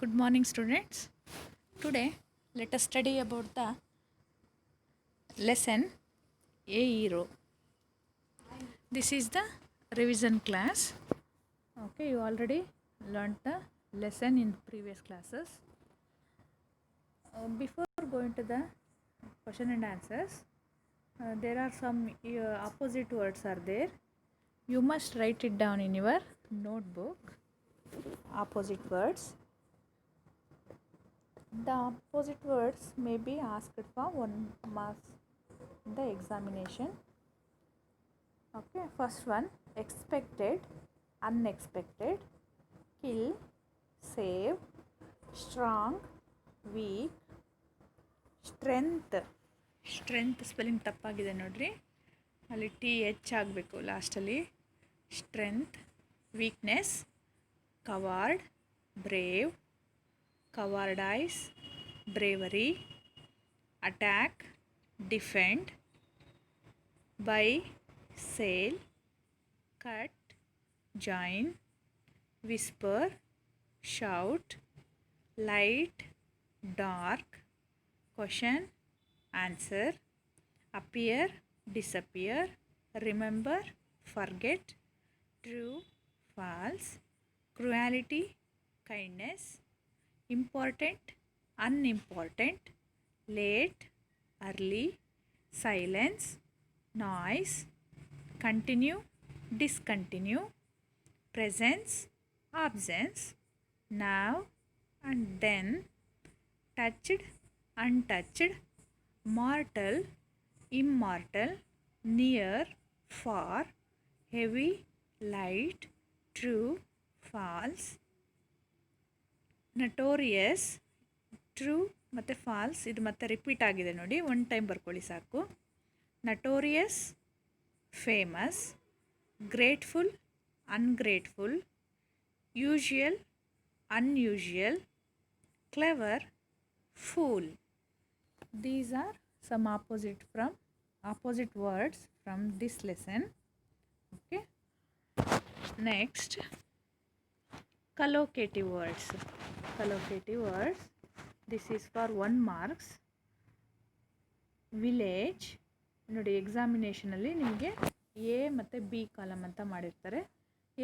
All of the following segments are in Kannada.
Good morning, students. Today, let us study about the lesson A Hero. This is the revision class. Okay, you already learned the lesson in previous classes. Before going to the question and answers, there are some opposite words are there. You must write it down in your notebook. Opposite words. The opposite words may be asked for 1 mark in the examination. Okay, first one, expected, unexpected, kill, save, strong, weak, strength. Strength spelling ತಪ್ಪಾಗಿದೆ ನೋಡ್ರಿ, ಅಲ್ಲಿ ಟಿ ಎಚ್ ಆಗಬೇಕು ಲಾಸ್ಟಲ್ಲಿ. Strength, weakness, coward, brave, cowardice, bravery, attack, defend, buy, sail, cut, join, whisper, shout, light, dark, question, answer, appear, disappear, remember, forget, true, false, cruelty, kindness, important, unimportant, late, early, silence, noise, continue, discontinue, presence, absence, now and then, touched, untouched, mortal, immortal, near, far, heavy, light, true, false, notorious, true ಮತ್ತು ಫಾಲ್ಸ್ ಇದು ಮತ್ತೆ ರಿಪೀಟ್ ಆಗಿದೆ ನೋಡಿ, ಒನ್ ಟೈಮ್ ಬರ್ಕೊಳ್ಳಿ ಸಾಕು. Notorious, famous, grateful, ungrateful, usual, unusual, clever, fool. These are some opposite words from this lesson. Okay. Next, collocative words. Collocative words. This is for 1 marks. Village. ನೋಡಿ, ಎಕ್ಸಾಮಿನೇಷನಲ್ಲಿ ನಿಮಗೆ ಎ ಮತ್ತು ಬಿ ಕಾಲಮ್ ಅಂತ ಮಾಡಿರ್ತಾರೆ.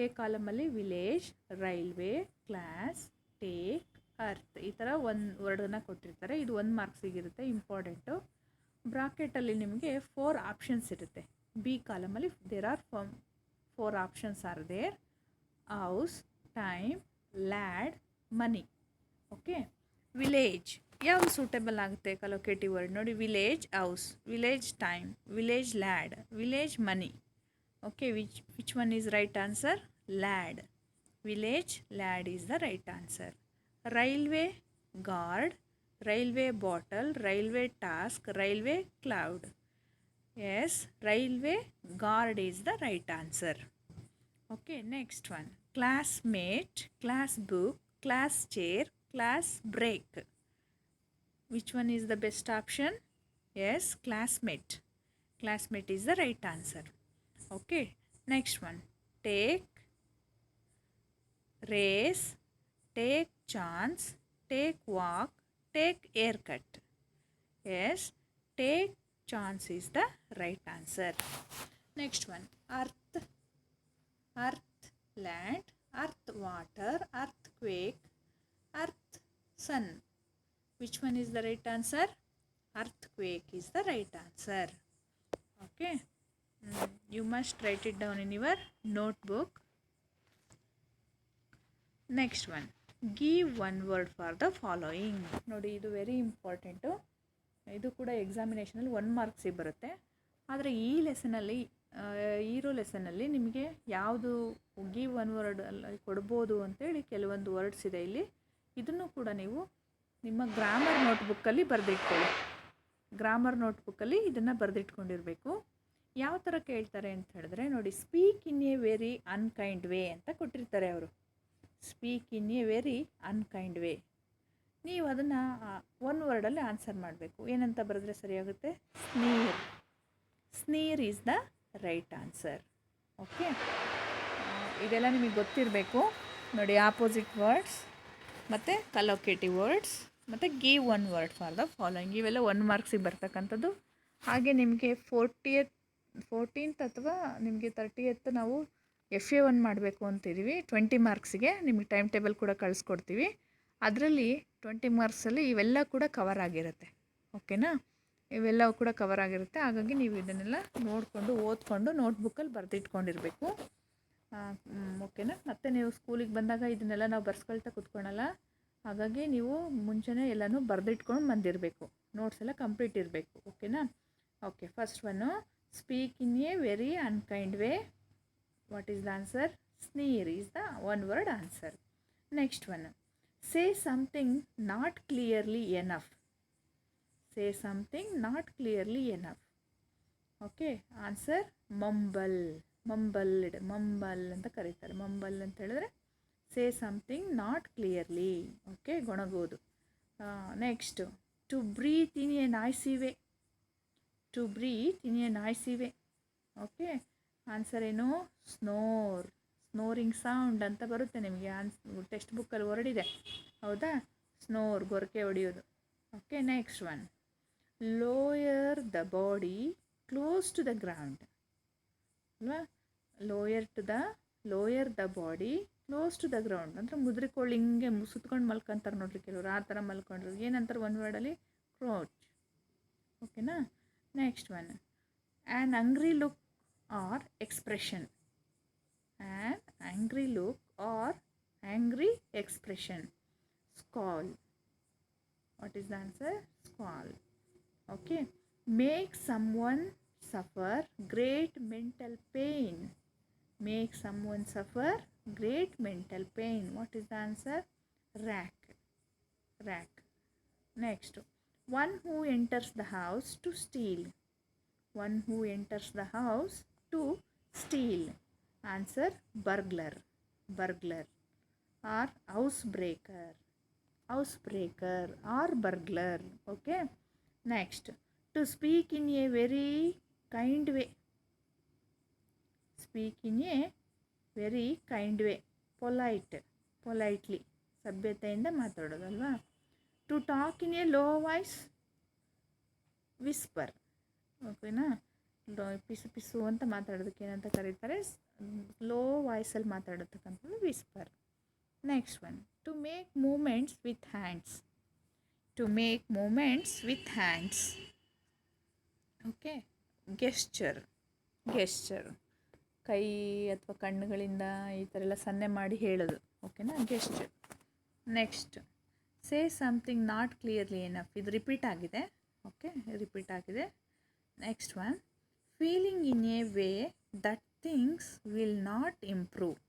ಎ ಕಾಲಮಲ್ಲಿ village, railway, class, take, earth, ಈ ಥರ ಒಂದು ವರ್ಡನ್ನು ಕೊಟ್ಟಿರ್ತಾರೆ. ಇದು 1 ಮಾರ್ಕ್ಸಿಗಿರುತ್ತೆ, ಇಂಪಾರ್ಟೆಂಟು. ಬ್ರಾಕೆಟಲ್ಲಿ ನಿಮಗೆ 4 ಆಪ್ಷನ್ಸ್ ಇರುತ್ತೆ. ಬಿ ಕಾಲಮಲ್ಲಿ there are 4 options are there: house, time, land, money. Okay. Village ಯಾವುದು ಸೂಟೇಬಲ್ ಆಗುತ್ತೆ ಕಲೋಕೇಟಿವ್ ವರ್ಡ್ ನೋಡಿ? Village house, village time, village land, village money. Okay, which one is right answer? Land. Village land is the right answer. Railway guard, railway bottle, railway task, railway cloud. Yes, railway guard is the right answer. Okay, next one, classmate, class book, class chair, class break. Which one is the best option? Yes, classmate. Classmate is the right answer. Okay, next one, take, race, take chance, take walk, take haircut. Yes, take chance is the right answer. Next one, earth, earth, land, earth, water, earthquake, earth, sun. Which one is the right answer? Earthquake is the right answer. Okay. You must write it down in your notebook. Next one, give one word for the following. ನೋಡಿ, ಇದು ವೆರಿ ಇಂಪಾರ್ಟೆಂಟು. ಇದು ಕೂಡ ಎಕ್ಸಾಮಿನೇಷನಲ್ಲಿ 1 ಮಾರ್ಕ್ಸಿಗೆ ಬರುತ್ತೆ. ಆದರೆ ಈ ಲೆಸನಲ್ಲಿ, ಈರೋ ಲೆಸನಲ್ಲಿ ನಿಮಗೆ ಯಾವುದು ಗಿವ್ ಒನ್ ವರ್ಡ್ ಕೊಡ್ಬೋದು ಅಂತೇಳಿ ಕೆಲವೊಂದು ವರ್ಡ್ಸ್ ಇದೆ ಇಲ್ಲಿ. ಇದನ್ನು ಕೂಡ ನೀವು ನಿಮ್ಮ ಗ್ರಾಮರ್ ನೋಟ್ಬುಕ್ಕಲ್ಲಿ ಬರೆದಿಟ್ಕೊಳ್ಳಿ. ಗ್ರಾಮರ್ ನೋಟ್ಬುಕ್ಕಲ್ಲಿ ಇದನ್ನು ಬರೆದಿಟ್ಕೊಂಡಿರಬೇಕು. ಯಾವ ಥರ ಕೇಳ್ತಾರೆ ಅಂತ ಹೇಳಿದ್ರೆ ನೋಡಿ, speak in a very unkind way ಅಂತ ಕೊಟ್ಟಿರ್ತಾರೆ ಅವರು. Speak in a very unkind way. ನೀವು ಅದನ್ನು 1 ವರ್ಡಲ್ಲಿ ಆನ್ಸರ್ ಮಾಡಬೇಕು. ಏನಂತ ಬರೆದ್ರೆ ಸರಿಯಾಗುತ್ತೆ? Sneer. Sneer is the right answer. Okay, ಇದೆಲ್ಲ ನಿಮಗೆ ಗೊತ್ತಿರಬೇಕು ನೋಡಿ. ಆಪೋಸಿಟ್ ವರ್ಡ್ಸ್ ಮತ್ತು ಕಲೋಕೇಟಿವ್ ವರ್ಡ್ಸ್ ಮತ್ತು give one word for the following. ಇವೆಲ್ಲ 1 ಮಾರ್ಕ್ಸಿಗೆ ಬರ್ತಕ್ಕಂಥದ್ದು. ಹಾಗೆ ನಿಮಗೆ 14th ಅಥವಾ ನಿಮಗೆ 30th ನಾವು FA1 ಮಾಡಬೇಕು ಅಂತಿದ್ದೀವಿ 20 ಮಾರ್ಕ್ಸಿಗೆ. ನಿಮಗೆ ಟೈಮ್ ಟೇಬಲ್ ಕೂಡ ಕಳಿಸ್ಕೊಡ್ತೀವಿ. ಅದರಲ್ಲಿ 20 ಮಾರ್ಕ್ಸಲ್ಲಿ ಇವೆಲ್ಲ ಕೂಡ ಕವರ್ ಆಗಿರುತ್ತೆ. ಓಕೆನಾ? ಇವೆಲ್ಲವೂ ಕೂಡ ಕವರ್ ಆಗಿರುತ್ತೆ. ಹಾಗಾಗಿ ನೀವು ಇದನ್ನೆಲ್ಲ ನೋಡಿಕೊಂಡು ಓದ್ಕೊಂಡು ನೋಟ್ಬುಕ್ಕಲ್ಲಿ ಬರೆದಿಟ್ಕೊಂಡಿರಬೇಕು. ಓಕೆನಾ? ಮತ್ತು ನೀವು ಸ್ಕೂಲಿಗೆ ಬಂದಾಗ ಇದನ್ನೆಲ್ಲ ನಾವು ಬರ್ಸ್ಕೊಳ್ತಾ ಕೂತ್ಕೊಳಲ್ಲ. ಹಾಗಾಗಿ ನೀವು ಮುಂಚೆನೇ ಎಲ್ಲನೂ ಬರೆದಿಟ್ಕೊಂಡು ಬಂದಿರಬೇಕು. ನೋಟ್ಸ್ ಎಲ್ಲ ಕಂಪ್ಲೀಟ್ ಇರಬೇಕು. ಓಕೆನಾ? Okay, first one, speak in a very unkind way. What is the answer? Sneer is the one word answer. Next one, say something not clearly enough. Say something not clearly enough. Okay, answer mumble. Mumble ಅಂತ ಕರೀತಾರೆ. ಮಂಬಲ್ ಅಂತ ಹೇಳಿದ್ರೆ say something not clearly. Okay, ಗೊಣಗೋದು. Next, to breathe in a noisy way. To breathe in a noisy way. Okay, answer ಏನು? ಸ್ನೋರ್. ಸ್ನೋರಿಂಗ್ ಸೌಂಡ್ ಅಂತ ಬರುತ್ತೆ ನಿಮಗೆ ಟೆಕ್ಸ್ಟ್ ಬುಕ್ಕಲ್ಲಿ ಹೊರಡಿದೆ. ಹೌದಾ? ಸ್ನೋರ್, ಗೊರಕೆ ಹೊಡೆಯೋದು. Okay, next one, lower the body close to the ground. ಅಲ್ವಾ? Lower the body close to the ground ಅಂದರೆ ಮುದ್ರಿಕೊಳ್ಳಿ, ಹಿಂಗೆ ಸುತ್ಕೊಂಡು ಮಲ್ಕೊಂತಾರೆ ನೋಡ್ರಿ ಕೆಲವರು, ಆ ಥರ ಮಲ್ಕೊಂಡ್ರು. ಏನಂತಾರೆ ಒಂದು ವರ್ಡಲ್ಲಿ? ಕ್ರೋಚ್. ಓಕೆನಾ? Next one, an angry look or expression. An angry look or angry expression. Scowl. What is the answer? Scowl. Okay, make someone suffer great mental pain. Make someone suffer great mental pain. What is the answer? Rack. Next, one who enters the house to steal. One who enters the house to steal. Answer, burglar or housebreaker or burglar. Okay, next, to speak in a very kind way. Speak in a very kind way. Politely, ಸಭ್ಯತೆಯಿಂದ ಮಾತಾಡೋದಲ್ವಾ. To talk in a low voice. Whisper. ಓಕೆನಾ? ಪಿಸು ಅಂತ ಮಾತಾಡೋದಕ್ಕೆ ಏನಂತ ಕರೀತಾರೆ? ಲೋ ವಾಯ್ಸಲ್ಲಿ ಮಾತಾಡೋದಕ್ಕಂಥದ್ದು whisper. Next one, to make movements with hands. To make movements with hands. Okay, gesture. ಕೈ ಅಥವಾ ಕಣ್ಣುಗಳಿಂದ ಈ ಥರ ಎಲ್ಲ ಸನ್ನೆ ಮಾಡಿ ಹೇಳೋದು. ಓಕೆನಾ? Gesture. Next, say something not clearly enough. ಇದು ರಿಪೀಟ್ ಆಗಿದೆ. ಓಕೆ, ರಿಪೀಟ್ ಆಗಿದೆ. Next one, feeling in a way that things will not improve.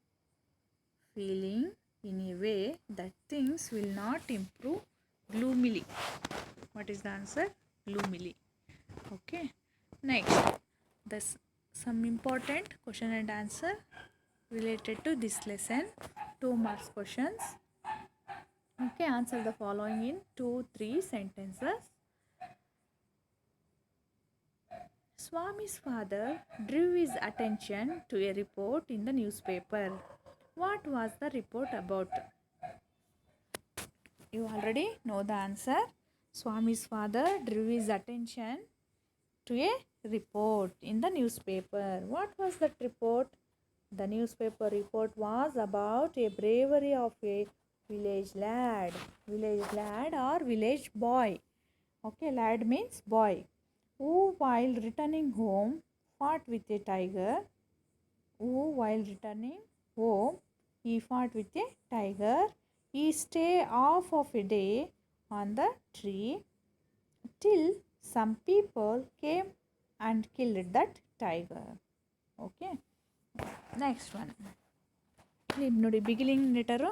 Feeling in a way that things will not improve. Gloomily. What is the answer? Gloomily. Okay, next, some important question and answer related to this lesson. 2 marks questions. Okay, answer the following in 2-3 sentences. Swami's father drew his attention to a report in the newspaper. What was the report about? You already know the answer. Swami's father drew his attention to a report in the newspaper. What was that report? The newspaper report was about a bravery of a village lad or village boy. Okay, lad means boy, who while returning home fought with a tiger. He fought with a tiger. He stayed off of a day on the tree till some people came and killed that tiger. Okay, next one. ಇಲ್ಲಿ ನೋಡಿ, ಬಿಗಿನಿಂಗ್ ಲೆಟರು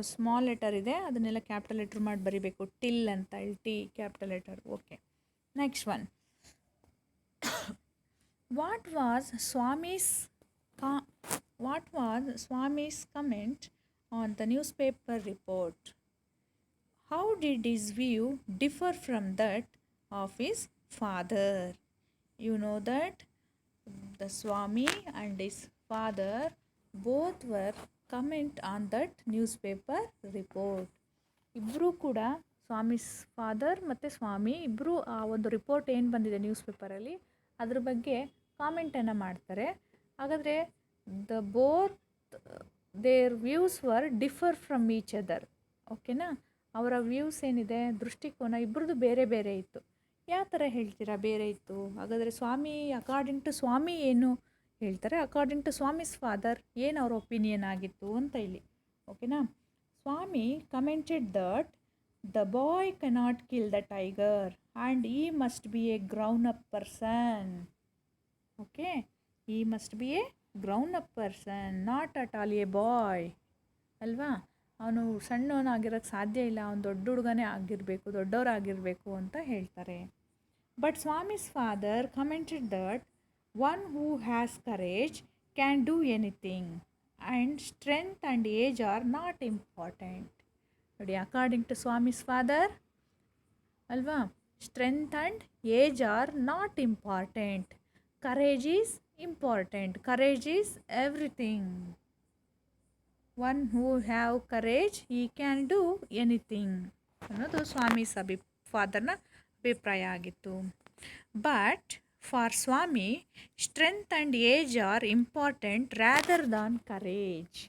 ಸ್ಮಾಲ್ ಲೆಟರ್ ಇದೆ, ಅದನ್ನೆಲ್ಲ ಕ್ಯಾಪಿಟಲ್ ಲೆಟರ್ ಮಾಡಿ ಬರೀಬೇಕು. ಟಿಲ್ ಅಂತ ಹೇಳಿ, T capital letter. Okay, next one, what was Swami's comment on the news paper report? How did his view differ from that of his father? You know that the Swami and his father both were comment on that newspaper report. ಇಬ್ಬರೂ ಕೂಡ ಫಾದರ್ ಮತ್ತು ಸ್ವಾಮಿ ಇಬ್ಬರು ಆ ಒಂದು ರಿಪೋರ್ಟ್ ಏನು ಬಂದಿದೆ ನ್ಯೂಸ್ ಪೇಪರಲ್ಲಿ ಅದ್ರ ಬಗ್ಗೆ ಕಾಮೆಂಟನ್ನು ಮಾಡ್ತಾರೆ. ಹಾಗಾದರೆ both their views var differ from each other. ಓಕೆನಾ, ಅವರ ವ್ಯೂಸ್ ಏನಿದೆ, ದೃಷ್ಟಿಕೋನ ಇಬ್ಬರದು ಬೇರೆ ಬೇರೆ ಇತ್ತು. ಯಾವ ಥರ ಹೇಳ್ತೀರಾ ಬೇರೆ ಇತ್ತು? ಹಾಗಾದರೆ ಸ್ವಾಮಿ ಅಕಾರ್ಡಿಂಗ್ ಟು ಸ್ವಾಮಿ ಏನು ಹೇಳ್ತಾರೆ, ಅಕಾರ್ಡಿಂಗ್ ಟು ಸ್ವಾಮಿಸ್ ಫಾದರ್ ಏನು ಅವ್ರ ಒಪಿನಿಯನ್ ಆಗಿತ್ತು ಅಂತ ಇಲ್ಲಿ. ಓಕೆನಾ, Swami commented that the boy cannot kill the tiger and he must be a grown up person. Okay, he must be a grown up person, not at all a boy ಅಲ್ವಾ. ಅವನು ಸಣ್ಣವನಾಗಿರೋಕ್ಕೆ ಸಾಧ್ಯ ಇಲ್ಲ, ಅವನು ದೊಡ್ಡ ಹುಡುಗನೇ ಆಗಿರಬೇಕು, ದೊಡ್ಡವರಾಗಿರಬೇಕು ಅಂತ ಹೇಳ್ತಾರೆ. But Swami's father commented that one who has courage can do anything and strength and age are not important. ನೋಡಿ, ಅಕಾರ್ಡಿಂಗ್ ಟು ಸ್ವಾಮಿಸ್ ಫಾದರ್ ಅಲ್ವಾ, strength and age are not important, courage is important, courage is everything. One who have courage he can do anything ಅನ್ನೋದು ಸ್ವಾಮೀಸ್ ಫಾದರ್ನ ಅಭಿಪ್ರಾಯ ಆಗಿತ್ತು. But for Swami strength and age are important rather than courage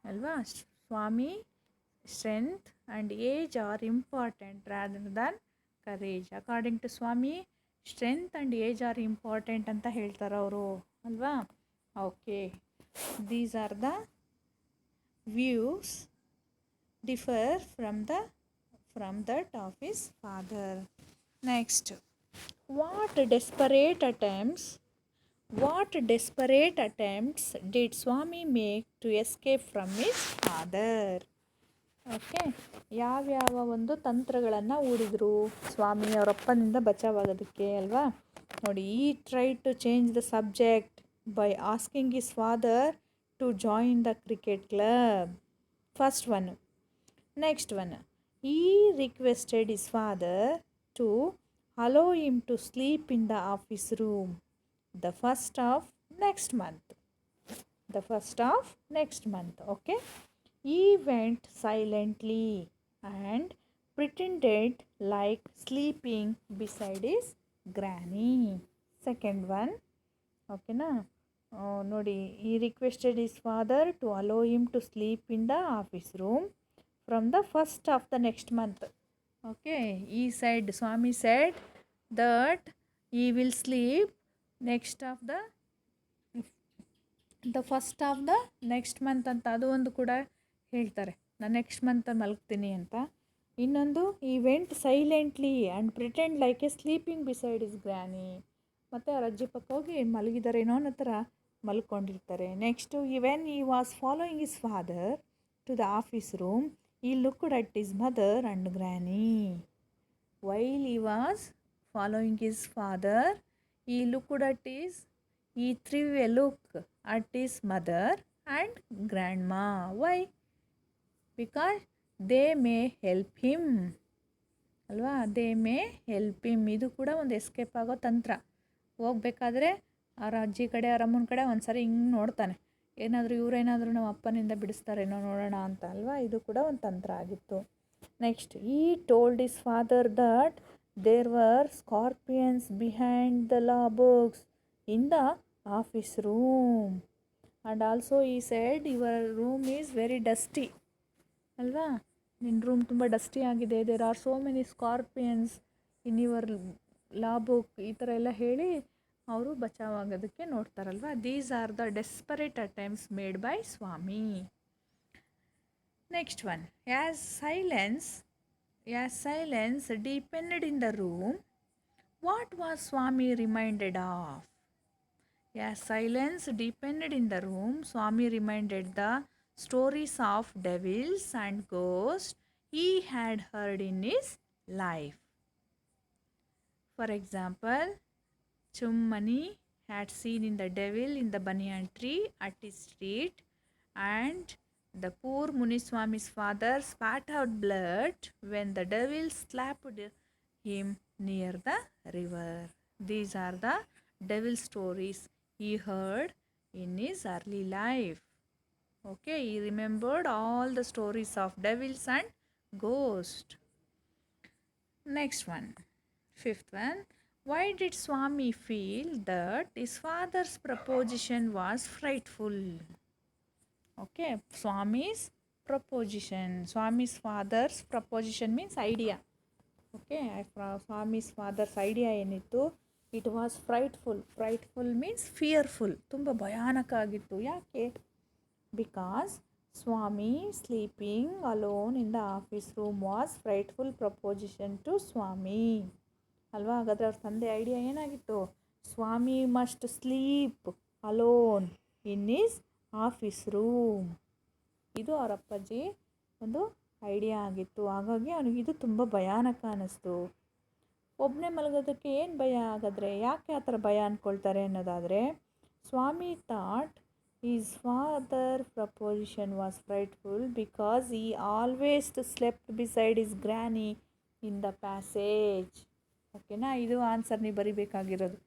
ಅಲ್ವಾ. Swami strength and age are important rather than courage. According to Swami strength and age are important ಅಂತ ಹೇಳ್ತಾರೆ ಅವರು ಅಲ್ವಾ. Okay, these are the views differ from that of his father. Next, what desperate attempts did Swami make to escape from his father? Okay, ಯಾವ್ಯಾವ ಒಂದು ತಂತ್ರಗಳನ್ನು ಹೂಡಿದ್ರು ಸ್ವಾಮಿ ಅವರಪ್ಪನಿಂದ ಬಚಾವಾಗೋದಕ್ಕೆ ಅಲ್ವಾ. ನೋಡಿ, he try to change the subject by asking his father to join the cricket club. First one. Next one, he requested his father to allow him to sleep in the office room the first of next month. Okay, he went silently and pretended like sleeping beside his granny. Second one. Okay na, ನೋಡಿ, he requested his father to allow him to sleep in the office room from the first of the next month. Okay, Swami said that he will sleep next of the first of the next month ಅಂತ ಅದು ಒಂದು ಕೂಡ ಹೇಳ್ತಾರೆ, ನಾನು ನೆಕ್ಸ್ಟ್ ಮಂತ್ ಮಲಗ್ತೀನಿ ಅಂತ. ಇನ್ನೊಂದು, he went silently and pretend like a sleeping beside his granny, ಮತ್ತು ಅವ್ರ ಅಜ್ಜಿ ಪಕ್ಕ ಹೋಗಿ ಮಲಗಿದಾರೇನೋ ಅನ್ನೋ ಥರ ಮಲ್ಕೊಂಡಿರ್ತಾರೆ. Next, when he was following his father to the office room he looked at his mother and granny. While he was following his father, he threw a look at his mother and grandma. Why? Because they may help him ಅಲ್ವಾ, they may help him. ಇದು ಕೂಡ ಒಂದು ಎಸ್ಕೇಪ್ ಆಗೋ ತಂತ್ರ. ಹೋಗ್ಬೇಕಾದ್ರೆ ಅವ್ರ ಅಜ್ಜಿ ಕಡೆ ಅವ್ರ ಅಮ್ಮನ ಕಡೆ ಒಂದು ಸರಿ ಹಿಂಗೆ ನೋಡ್ತಾನೆ, ಇವರೇನಾದರೂ ನಮ್ಮ ಅಪ್ಪನಿಂದ ಬಿಡಿಸ್ತಾರೇನೋ ನೋಡೋಣ ಅಂತ ಅಲ್ವಾ. ಇದು ಕೂಡ ಒಂದು ತಂತ್ರ ಆಗಿತ್ತು. Next, he told his father that there were scorpions behind the law books in the office room and also he said your room is very dusty ಅಲ್ವಾ, ನಿನ್ನ ರೂಮ್ ತುಂಬ ಡಸ್ಟಿ ಆಗಿದೆ, there are so many scorpions in your law book, ಈ ಥರ ಎಲ್ಲ ಹೇಳಿ ಅವರು ಬಚಾವಾಗೋದಕ್ಕೆ ನೋಡ್ತಾರಲ್ವ. These are the desperate attempts made by Swami. Next one, as silence deepened in the room, what was Swami reminded of? As silence deepened in the room, Swami reminded the stories of devils and ghost he had heard in his life. For example, Chummani had seen in the devil in the banyan tree at his street, and the poor Muniswami's father spat out blood when the devil slapped him near the river. These are the devil stories he heard in his early life. Okay, he remembered all the stories of devils and ghost. Next one, fifth one. Why did Swami feel that his father's proposition was frightful? Okay, Swami's father's proposition means idea. Okay, Swami's father's idea ಏನಿತ್ತು, it was frightful means fearful, ತುಂಬ ಭಯಾನಕ ಆಗಿತ್ತು. ಯಾಕೆ? Because Swami sleeping alone in the office room was frightful proposition to Swami ಅಲ್ವಾ? ಹಾಗಾದರೆ ಅವ್ರ ತಂದೆ ಐಡಿಯಾ ಏನಾಗಿತ್ತು? Swami must sleep alone in his office room. ಇದು ಅವರ ಅಪ್ಪಾಜಿ ಒಂದು ಐಡಿಯಾ ಆಗಿತ್ತು. ಹಾಗಾಗಿ ಅವನಿಗೆ ಇದು ತುಂಬ ಭಯಾನಕ ಅನ್ನಿಸ್ತು. ಒಬ್ಬನೇ ಮಲಗೋದಕ್ಕೆ ಏನು ಭಯ ಆಗಿದ್ರೆ, ಯಾಕೆ ಆ ಥರ ಭಯ ಅಂದ್ಕೊಳ್ತಾರೆ ಅನ್ನೋದಾದರೆ, ಸ್ವಾಮಿ thought his father proposition was frightful because he always slept beside his granny in the passage. ಓಕೆನಾ? ಇದು ಆನ್ಸರ್ ನೀವು ಬರಿಬೇಕಾಗಿರೋದು.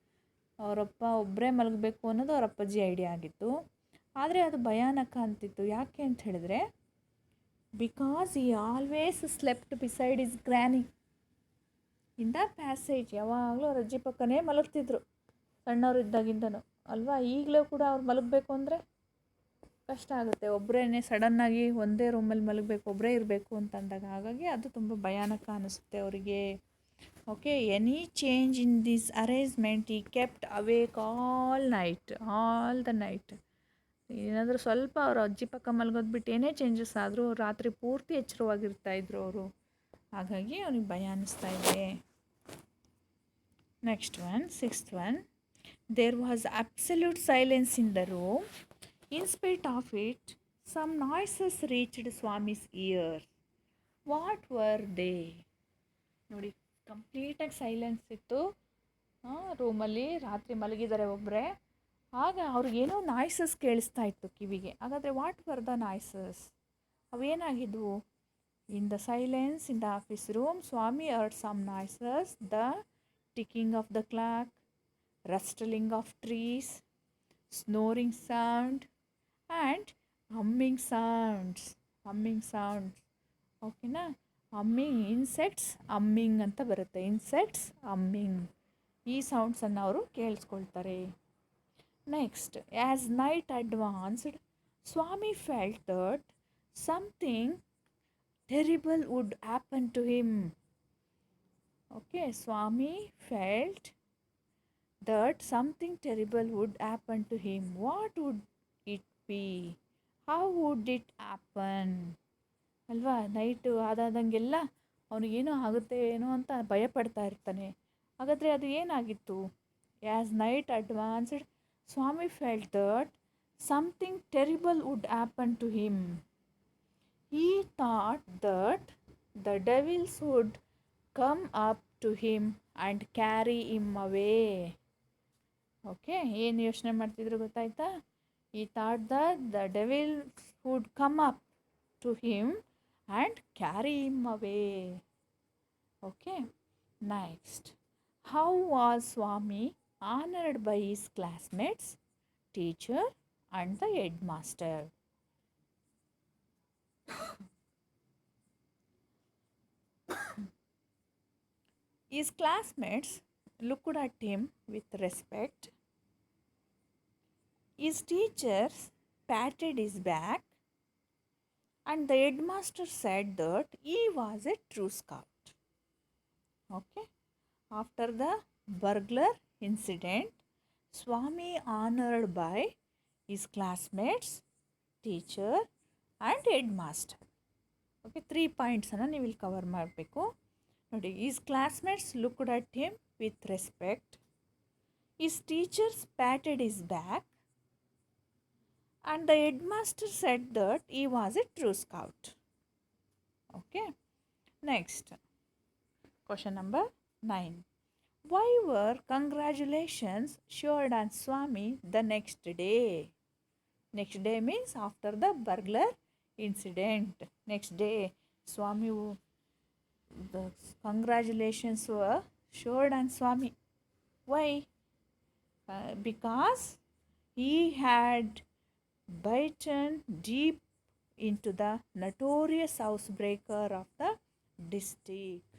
ಅವರಪ್ಪ ಒಬ್ಬರೇ ಮಲಗಬೇಕು ಅನ್ನೋದು ಅವ್ರ ಅಪ್ಪಾಜಿ ಐಡಿಯಾ ಆಗಿತ್ತು. ಆದರೆ ಅದು ಭಯಾನಕ ಅಂತಿತ್ತು. ಯಾಕೆ ಅಂತ ಹೇಳಿದ್ರೆ, ಬಿಕಾಸ್ ಈ always slept beside his granny in the passage. ಯಾವಾಗಲೂ ಅವ್ರ ಅಜ್ಜಿ ಪಕ್ಕನೇ ಮಲಗ್ತಿದ್ರು ಸಣ್ಣವ್ರು ಇದ್ದಾಗಿಂದನೂ ಅಲ್ವಾ? ಈಗಲೂ ಕೂಡ ಅವ್ರು ಮಲಗಬೇಕು ಅಂದರೆ ಕಷ್ಟ ಆಗುತ್ತೆ. ಒಬ್ಬರೇ ಸಡನ್ನಾಗಿ ಒಂದೇ ರೂಮಲ್ಲಿ ಮಲಗಬೇಕು, ಒಬ್ಬರೇ ಇರಬೇಕು ಅಂತಂದಾಗ. ಹಾಗಾಗಿ ಅದು ತುಂಬ ಭಯಾನಕ ಅನ್ನಿಸುತ್ತೆ ಅವರಿಗೆ. Okay, any change in this arrangement he kept awake all the night. ಏನಾದರೂ ಸ್ವಲ್ಪ ಅವ್ರ ಅಜ್ಜಿ ಪಕ್ಕ ಮಲಗೋದು ಬಿಟ್ಟು ಏನೇ ಚೇಂಜಸ್ ಆದರೂ ರಾತ್ರಿ ಪೂರ್ತಿ ಎಚ್ಚರವಾಗಿರ್ತಾಯಿದ್ರು ಅವರು. ಹಾಗಾಗಿ ಅವನಿಗೆ ಭಯ ಅನ್ನಿಸ್ತಾ ಇದೆ. Next one, sixth one. There was absolute silence in the room. In spite of it, some noises reached Swami's ears. What were they? ನೋಡಿ, ಕಂಪ್ಲೀಟಾಗಿ ಸೈಲೆನ್ಸ್ ಇತ್ತು ರೂಮಲ್ಲಿ. ರಾತ್ರಿ ಮಲಗಿದ್ದಾರೆ ಒಬ್ಬರೇ. ಆಗ ಅವ್ರಿಗೇನೋ ನಾಯ್ಸಸ್ ಕೇಳಿಸ್ತಾ ಇತ್ತು ಕಿವಿಗೆ. ಹಾಗಾದರೆ ವಾಟ್ ವರ್ ದ ನಾಯ್ಸಸ್? ಅವೇನಾಗಿದ್ವು? In the silence in the office room Swami heard some noises. The ticking of the clock, rustling of trees, snoring sound and humming sounds. ಓಕೆನಾ? ಹಮ್ಮಿಂಗ್, ಇನ್ಸೆಕ್ಟ್ಸ್ ಹಮ್ಮಿಂಗ್ ಅಂತ ಬರುತ್ತೆ. ಇನ್ಸೆಕ್ಟ್ಸ್ ಹಮ್ಮಿಂಗ್, ಈ ಸೌಂಡ್ಸನ್ನು ಅವರು ಕೇಳಿಸ್ಕೊಳ್ತಾರೆ. Next, as night advanced Swami felt that something terrible would happen to him. Okay, Swami felt that something terrible would happen to him. What would it be? How would it happen? ಅಲ್ವಾ? ನೈಟು ಆದಾದಂಗೆಲ್ಲ ಅವನಿಗೇನೋ ಆಗುತ್ತೆ ಏನೋ ಅಂತ ಭಯಪಡ್ತಾ ಇರ್ತಾನೆ. ಹಾಗಾದರೆ ಅದು ಏನಾಗಿತ್ತು? As night advanced Swami felt that something terrible would happen to him. He thought that the devils would come up to him and carry him away. Okay, ಏನು ಯೋಚನೆ ಮಾಡ್ತಿದ್ರು ಗೊತ್ತಾಯ್ತಾ? He thought that the devil would come up to him and carry him away. Okay, next, how was Swami honoured by his classmates, teacher and the headmaster? His classmates looked at him with respect. His teachers patted his back, and the headmaster said that he was a true scout. Okay, after the burglar incident, Swami honored by his classmates, teacher, and headmaster. Okay, 3 ಪಾಯಿಂಟ್ಸನ್ನು ನೀವು ಇಲ್ಲಿ ಕವರ್ ಮಾಡಬೇಕು ನೋಡಿ. his classmates looked at him with respect. His teachers patted his back, and the headmaster said that he was a true scout. Okay, next, question number 9. Why were congratulations showered on Swami the next day? Next day means after the burglar incident. Next day, Swami, the congratulations were showered on Swami. Why? Because he had bitten deep into the notorious housebreaker of the district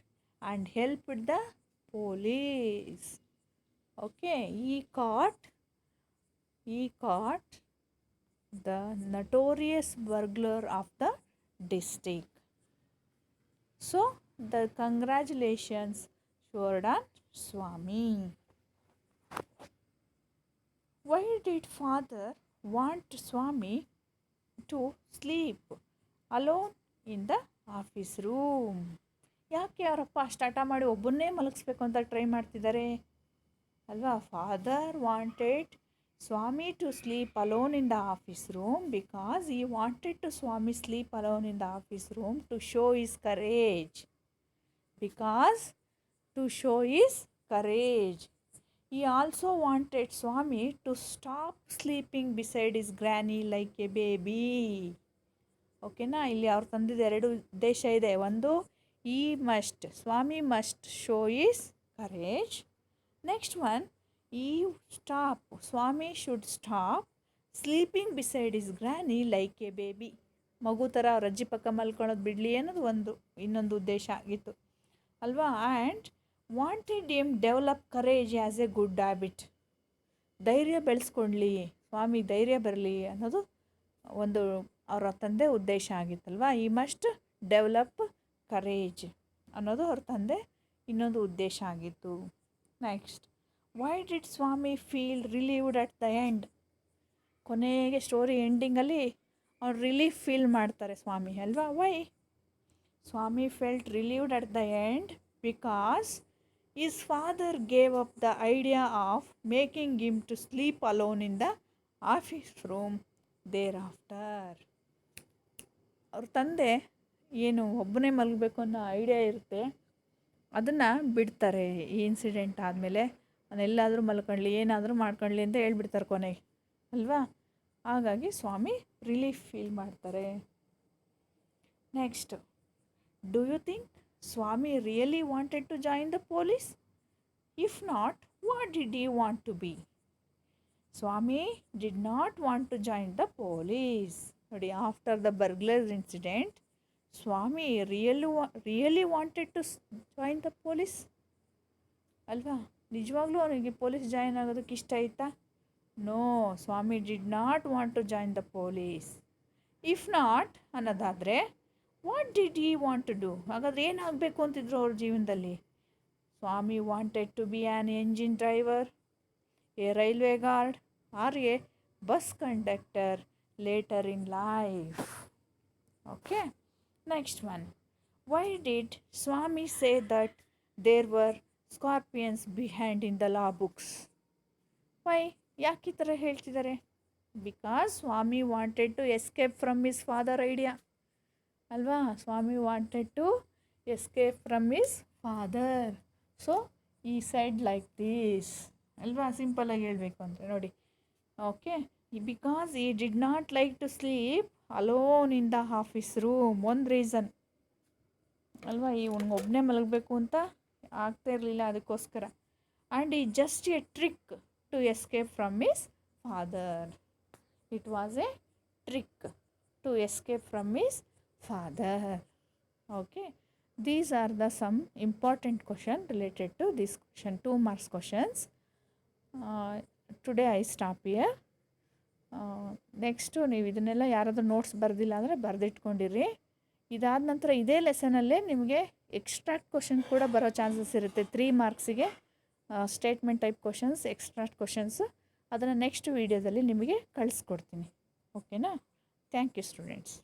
and helped the police. Okay, he caught the notorious burglar of the district. So the congratulations showered on Swami. Why did father want Swami to sleep alone in the office room? ಯಾಕೆ ಅವರಪ್ಪ ಅಷ್ಟು ಹಠ ಮಾಡಿ ಒಬ್ಬನ್ನೇ ಮಲಗಿಸ್ಬೇಕು ಅಂತ ಟ್ರೈ ಮಾಡ್ತಿದ್ದಾರೆ ಅಲ್ವಾ? Father wanted Swami to sleep alone in the office room because he wanted to Swami sleep alone in the office room to show his courage. Because to show his courage. He also wanted Swami to stop sleeping beside his granny like a baby. ಓಕೆನಾ? ಇಲ್ಲಿ ಅವ್ರ ತಂದಿದ್ದು ಎರಡು ಉದ್ದೇಶ ಇದೆ. ಒಂದು, Swami must show his courage. Next one, Swami should stop sleeping beside his granny like a baby. ಮಗು ಥರ ಅವ್ರ ಅಜ್ಜಿ ಪಕ್ಕ ಮಲ್ಕೊಳ್ಳೋದು ಬಿಡಲಿ ಅನ್ನೋದು ಇನ್ನೊಂದು ಉದ್ದೇಶ ಆಗಿತ್ತು ಅಲ್ವಾ? And wanted him develop courage as A good habit. ಧೈರ್ಯ ಬೆಳೆಸ್ಕೊಳ್ಳಿ, ಸ್ವಾಮಿ ಧೈರ್ಯ ಬರಲಿ ಅನ್ನೋದು ಒಂದು ಅವರ ತಂದೆ ಉದ್ದೇಶ ಆಗಿತ್ತಲ್ವ. ಈ ಮಸ್ಟ್ ಡೆವಲಪ್ ಕರೇಜ್ ಅನ್ನೋದು ಅವ್ರ ತಂದೆ ಇನ್ನೊಂದು ಉದ್ದೇಶ ಆಗಿತ್ತು. Next, why did Swami feel relieved at the end? ಕೊನೆಗೆ ಸ್ಟೋರಿ ಎಂಡಿಂಗಲ್ಲಿ ಅವ್ರು ರಿಲೀಫ್ ಫೀಲ್ ಮಾಡ್ತಾರೆ ಸ್ವಾಮಿ ಅಲ್ವಾ? Why Swami felt relieved at the end? Because his father gave up the idea of making him to sleep alone in the office room thereafter. ಅವ್ರ ತಂದೆ ಏನು ಒಬ್ಬನೇ ಮಲಗಬೇಕು ಅನ್ನೋ ಐಡಿಯಾ ಇರುತ್ತೆ, ಅದನ್ನು ಬಿಡ್ತಾರೆ. ಈ ಇನ್ಸಿಡೆಂಟ್ ಆದಮೇಲೆ ಅವನೆಲ್ಲಾದರೂ ಮಲ್ಕೊಳ್ಳಿ, ಏನಾದರೂ ಮಾಡ್ಕೊಳ್ಳಿ ಅಂತ ಹೇಳ್ಬಿಡ್ತಾರೆ ಕೊನೆಗೆ ಅಲ್ವಾ? ಹಾಗಾಗಿ ಸ್ವಾಮಿ ರಿಲೀಫ್ ಫೀಲ್ ಮಾಡ್ತಾರೆ. Next, do you think Swami really wanted to join the police? If not, what did he want to be? Swami did not want to join the police. ನೋಡಿ, after the burglars incident, Swami really wanted to join the police ಅಲ್ವಾ? ನಿಜವಾಗ್ಲೂ ಅವನಿಗೆ ಪೊಲೀಸ್ ಜಾಯಿನ್ ಆಗೋದಕ್ಕೆ ಇಷ್ಟ ಆಯಿತಾ? No, Swami did not want to join the police. If not ಅನ್ನೋದಾದರೆ what did he want to do? ಹಾಗಾದರೆ ಏನಾಗಬೇಕು ಅಂತಿದ್ರು ಅವ್ರ ಜೀವನದಲ್ಲಿ? Swami wanted to be an engine driver, a railway guard or a bus conductor later in life. Okay, next one, why did Swami say that there were scorpions behind in the law books? Why, ಯಾಕೆ ಈ ಥರ ಹೇಳ್ತಿದ್ದಾರೆ? Because Swami wanted to escape from his father idea ಅಲ್ವಾ? Swami wanted to escape from his father, so he said like this ಅಲ್ವಾ? ಸಿಂಪಲಾಗಿ ಹೇಳಬೇಕು ಅಂದರೆ ನೋಡಿ. Okay, because he did not like to sleep alone in the office room. ಒಂದು ರೀಸನ್ ಅಲ್ವಾ, ಒಬ್ಬನೇ ಮಲಗಬೇಕು ಅಂತ ಆಗ್ತಾ ಇರಲಿಲ್ಲ, ಅದಕ್ಕೋಸ್ಕರ. And he just a trick to escape from his father. It was a trick to escape from his father. Okay, these are the some important question related to this question, 2 marks questions. Today I stop here. Next ನೀವು ಇದನ್ನೆಲ್ಲ ಯಾರಾದರೂ ನೋಟ್ಸ್ ಬರೆದಿಲ್ಲ ಅಂದರೆ ಬರೆದಿಟ್ಕೊಂಡಿರಿ. ಇದಾದ ನಂತರ ಇದೇ ಲೆಸನಲ್ಲೇ ನಿಮಗೆ ಎಕ್ಸ್ಟ್ರಾಕ್ಟ್ ಕ್ವಶನ್ ಕೂಡ ಬರೋ ಚಾನ್ಸಸ್ ಇರುತ್ತೆ. 3 ಮಾರ್ಕ್ಸಿಗೆ statement type questions, extract questions, ಅದನ್ನು ನೆಕ್ಸ್ಟ್ ವೀಡಿಯೋದಲ್ಲಿ ನಿಮಗೆ ಕಳಿಸ್ಕೊಡ್ತೀನಿ. ಓಕೆನಾ? Thank you students.